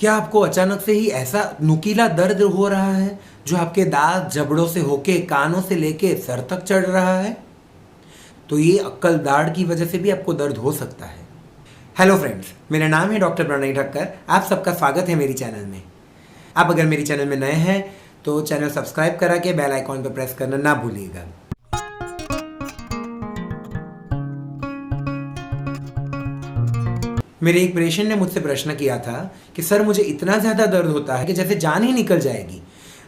क्या आपको अचानक से ही ऐसा नुकीला दर्द हो रहा है जो आपके दांत जबड़ों से होके कानों से लेके सर तक चढ़ रहा है? तो ये अक्कल दाढ़ की वजह से भी आपको दर्द हो सकता है। हेलो फ्रेंड्स, मेरा नाम है डॉक्टर प्रणय ठक्कर। आप सबका स्वागत है मेरी चैनल में। आप अगर मेरी चैनल में नए हैं तो चैनल सब्सक्राइब करा के बेल आइकॉन पर प्रेस करना ना भूलिएगा। मेरे एक पेशेंट ने मुझसे प्रश्न किया था कि सर मुझे इतना ज़्यादा दर्द होता है कि जैसे जान ही निकल जाएगी।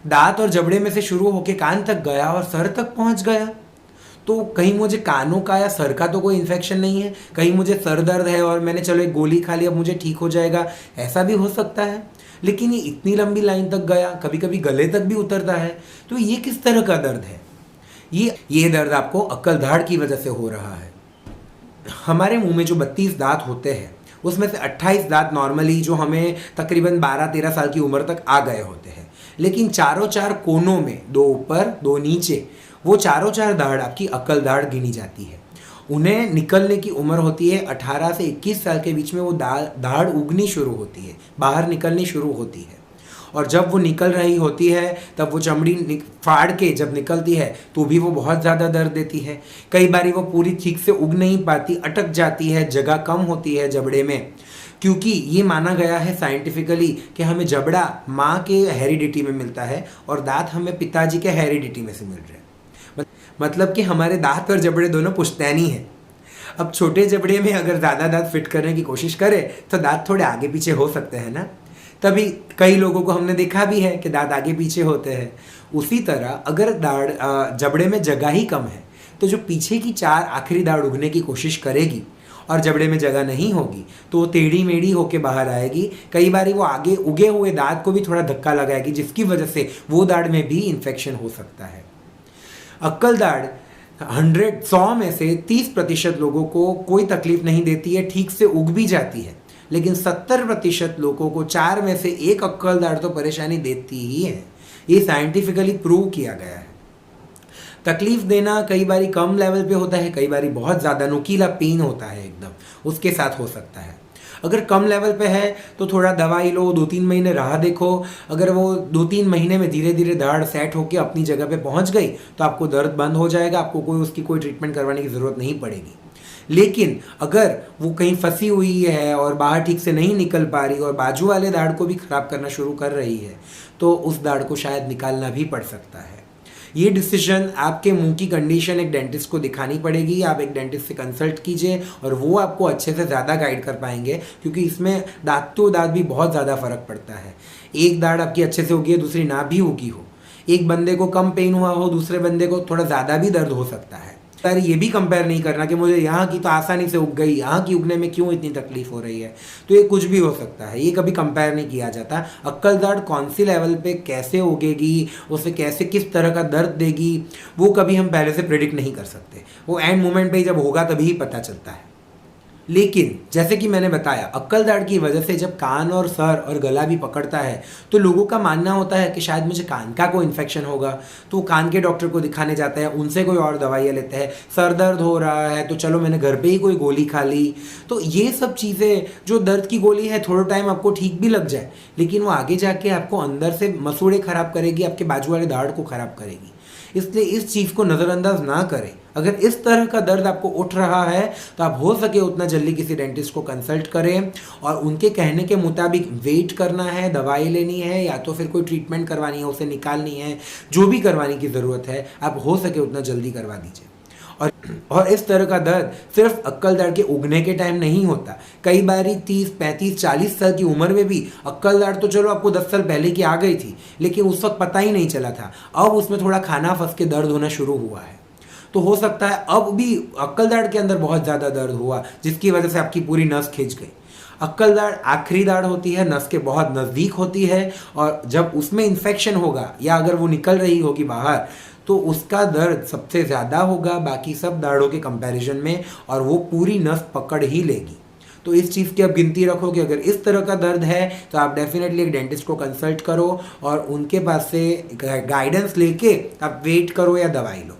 दांत और जबड़े में से शुरू होकर कान तक गया और सर तक पहुंच गया। तो कहीं मुझे कानों का या सर का तो कोई इन्फेक्शन नहीं है, कहीं मुझे सर दर्द है और मैंने चलो एक गोली खा ली अब मुझे ठीक हो जाएगा, ऐसा भी हो सकता है। लेकिन ये इतनी लंबी लाइन तक गया, कभी कभी गले तक भी उतरता है। तो ये किस तरह का दर्द है? ये दर्द आपको अक्कल दाढ़ की वजह से हो रहा है। हमारे मुंह में जो 32 दांत होते हैं उसमें से 28 दांत नॉर्मली जो हमें तकरीबन 12-13 साल की उम्र तक आ गए होते हैं, लेकिन चारों चार कोनों में, दो ऊपर दो नीचे, वो चारों चार दाढ़ आपकी अक्कल दाढ़ गिनी जाती है। उन्हें निकलने की उम्र होती है 18 से 21 साल के बीच में। वो दाढ़ उगनी शुरू होती है, बाहर निकलनी शुरू होती है। और जब वो निकल रही होती है तब वो चमड़ी फाड़ के जब निकलती है तो भी वो बहुत ज़्यादा दर्द देती है। कई बार वो पूरी ठीक से उग नहीं पाती, अटक जाती है, जगह कम होती है जबड़े में, क्योंकि ये माना गया है साइंटिफिकली कि हमें जबड़ा माँ के हेरिडिटी में मिलता है और दांत हमें पिताजी के हेरिडिटी में से मिल रहे हैं। मतलब कि हमारे दांत और जबड़े दोनों पुश्तैनी हैं। अब छोटे जबड़े में अगर ज़्यादा दांत फिट करने की कोशिश करें तो दांत थोड़े आगे पीछे हो सकते हैं ना। तभी कई लोगों को हमने देखा भी है कि दांत आगे पीछे होते हैं। उसी तरह अगर जबड़े में जगह ही कम है तो जो पीछे की चार आखिरी दाढ़ उगने की कोशिश करेगी और जबड़े में जगह नहीं होगी तो वो टेढ़ी मेढ़ी होके बाहर आएगी। कई बार वो आगे उगे हुए दांत को भी थोड़ा धक्का लगाएगी, जिसकी वजह से वो दाढ़ में भी इन्फेक्शन हो सकता है। अक्कल दाढ़ 100 में से 30% लोगों को कोई तकलीफ नहीं देती है, ठीक से उग भी जाती है। लेकिन 70% लोगों को 4 में से 1 अक्कल दाढ़ तो परेशानी देती ही है। ये साइंटिफिकली प्रूव किया गया है। तकलीफ देना कई बारी कम लेवल पे होता है, कई बारी बहुत ज़्यादा नुकीला पेन होता है एकदम, उसके साथ हो सकता है। अगर कम लेवल पे है तो थोड़ा दवाई लो, 2-3 महीने राह देखो। अगर वो 2-3 महीने में धीरे धीरे दाढ़ सेट होकर अपनी जगह पे पहुंच गई तो आपको दर्द बंद हो जाएगा, आपको उसकी कोई ट्रीटमेंट करवाने की ज़रूरत नहीं पड़ेगी। लेकिन अगर वो कहीं फंसी हुई है और बाहर ठीक से नहीं निकल पा रही और बाजू वाले दाढ़ को भी ख़राब करना शुरू कर रही है तो उस दाढ़ को शायद निकालना भी पड़ सकता है। ये डिसीजन आपके मुंह की कंडीशन एक डेंटिस्ट को दिखानी पड़ेगी। आप एक डेंटिस्ट से कंसल्ट कीजिए और वो आपको अच्छे से ज़्यादा गाइड कर पाएंगे, क्योंकि इसमें दांत तो दांत भी बहुत ज़्यादा फ़र्क पड़ता है। एक दाढ़ आपकी अच्छे से उगी है, दूसरी ना भी उगी हो। एक बंदे को कम पेन हुआ हो, दूसरे बंदे को थोड़ा ज़्यादा भी दर्द हो सकता है। सर ये भी कंपेयर नहीं करना कि मुझे यहाँ की तो आसानी से उग गई, यहाँ की उगने में क्यों इतनी तकलीफ हो रही है। तो ये कुछ भी हो सकता है, ये कभी कंपेयर नहीं किया जाता। अक्कल दाढ़ कौन सी लेवल पे कैसे उगेगी, उसे कैसे किस तरह का दर्द देगी, वो कभी हम पहले से प्रेडिक्ट नहीं कर सकते। वो एंड मोमेंट पे जब होगा तभी पता चलता है। लेकिन जैसे कि मैंने बताया, अक्कल दाढ़ की वजह से जब कान और सर और गला भी पकड़ता है तो लोगों का मानना होता है कि शायद मुझे कान का कोई इन्फेक्शन होगा, तो वो कान के डॉक्टर को दिखाने जाते हैं, उनसे कोई और दवाइयाँ लेते हैं। सर दर्द हो रहा है तो चलो मैंने घर पे ही कोई गोली खा ली। तो ये सब चीज़ें, जो दर्द की गोली है थोड़ा टाइम आपको ठीक भी लग जाए, लेकिन वो आगे जाके आपको अंदर से मसूड़े खराब करेगी, आपके बाजू वाले दाढ़ को खराब करेगी। इसलिए इस चीज़ को नज़रअंदाज ना करें। अगर इस तरह का दर्द आपको उठ रहा है तो आप हो सके उतना जल्दी किसी डेंटिस्ट को कंसल्ट करें और उनके कहने के मुताबिक वेट करना है, दवाई लेनी है या तो फिर कोई ट्रीटमेंट करवानी है, उसे निकालनी है, जो भी करवाने की ज़रूरत है आप हो सके उतना जल्दी करवा दीजिए। और इस तरह का दर्द सिर्फ अक्कल दाढ़ के उगने के टाइम नहीं होता। कई बारी 30, 35, 40 साल की उम्र में भी अक्कल दाढ़ तो चलो आपको 10 साल पहले की आ गई थी, लेकिन उस वक्त पता ही नहीं चला था। अब उसमें थोड़ा खाना फंस के दर्द होना शुरू हुआ है, तो हो सकता है अब भी अक्कल दाढ़ के अंदर बहुत ज़्यादा दर्द हुआ जिसकी वजह से आपकी पूरी नस खिंच गई। अक्कल दाढ़ आखिरी दाढ़ होती है, नस के बहुत नज़दीक होती है, और जब उसमें इन्फेक्शन होगा या अगर वो निकल रही होगी बाहर तो उसका दर्द सबसे ज़्यादा होगा बाकी सब दाढ़ों के कंपैरिजन में, और वो पूरी नस पकड़ ही लेगी। तो इस चीज़ की आप गिनती रखो कि अगर इस तरह का दर्द है तो आप डेफिनेटली एक डेंटिस्ट को कंसल्ट करो और उनके पास से गाइडेंस लेके आप वेट करो या दवाई लो।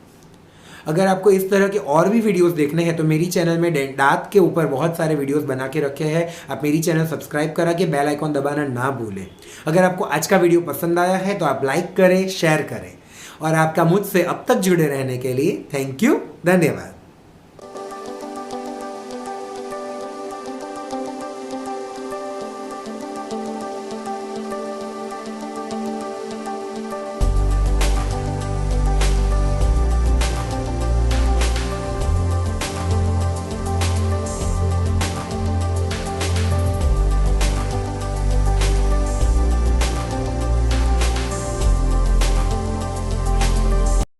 अगर आपको इस तरह के और भी वीडियोस देखने हैं तो मेरी चैनल में दांत के ऊपर बहुत सारे वीडियोस बना के रखे हैं। आप मेरी चैनल सब्सक्राइब करा के बेल आइकॉन दबाना ना भूलें। अगर आपको आज का वीडियो पसंद आया है तो आप लाइक करें, शेयर करें। और आपका मुझसे अब तक जुड़े रहने के लिए थैंक यू, धन्यवाद।